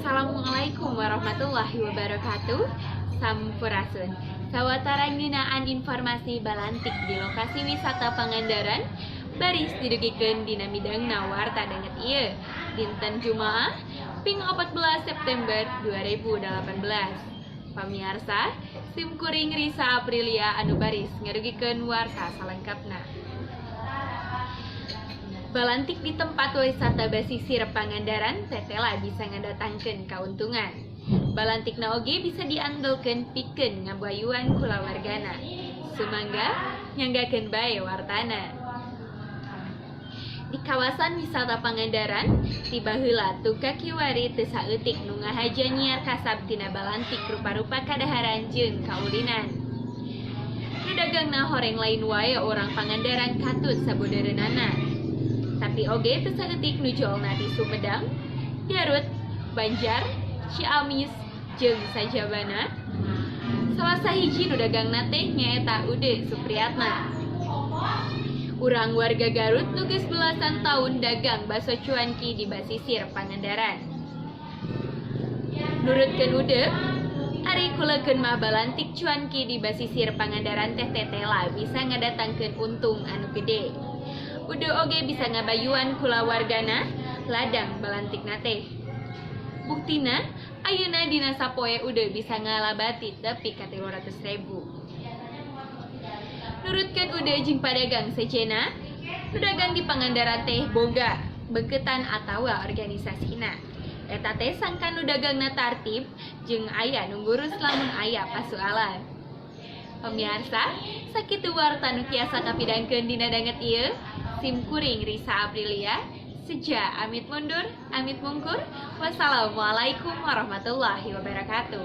Assalamualaikum warahmatullahi wabarakatuh. Sampurasun. Sawatara ngeunaan informasi balantik di lokasi wisata Pangandaran, baris didugikeun dina midangna warta danget ieu dinten Jumaah ping 14 September 2018. Pamiarsa, sim kuring Risa Aprilia anu baris ngarugikeun warta salengkapna. Balantik di tempat wisata basisir Pangandaran tetela bisa ngadatangkeun kauntungan. Balantikna oge bisa diandelkeun pikeun ngabayuan kulawargana. Sumangga nyanggakeun bae wartana. Di kawasan wisata Pangandaran, tiba heula tuka kiwari teu saeutik nu ngahaja nyiar kasab tina balantik rupa-rupa kadaharan jeung kaulinan. Nu dagangna horeng lain wae orang Pangandaran katut sabodeureunana. Tapi oge teu saeutik nu jualna di Sumedang, Garut, Banjar, Ciamis, jeung sajabana. Salah sahiji nu dagangna teh nyaeta Ude Supriyatna. Urang warga Garut nu geus belasan taun dagang bakso cuanki di basisir Pangandaran. Nurutkeun Ude, ari kulekeun mah balantik cuanki di basisir Pangandaran teh tetela bisa ngadatangkeun untung anu gede. Ude oge bisa ngabayuan kulawargana ladang balantikna teh. Buktina, ayeuna dina sapoe Ude bisa ngalabati tepi ka 300.000. Nurutkeun Ude jeung padagang sejenna, pedagang di Pangandaran teh boga beuketan atawa organisasina. Eta teh sangkan nu dagangna tartib jeung aya nu ngurus lamun aya pasualan. Pemirsa, sakitu warta nu tiasa kapidangkeun dina danget ieu. Sim kuring Risa Aprilia, seja amit mundur, amit mungkur. Wassalamualaikum warahmatullahi wabarakatuh.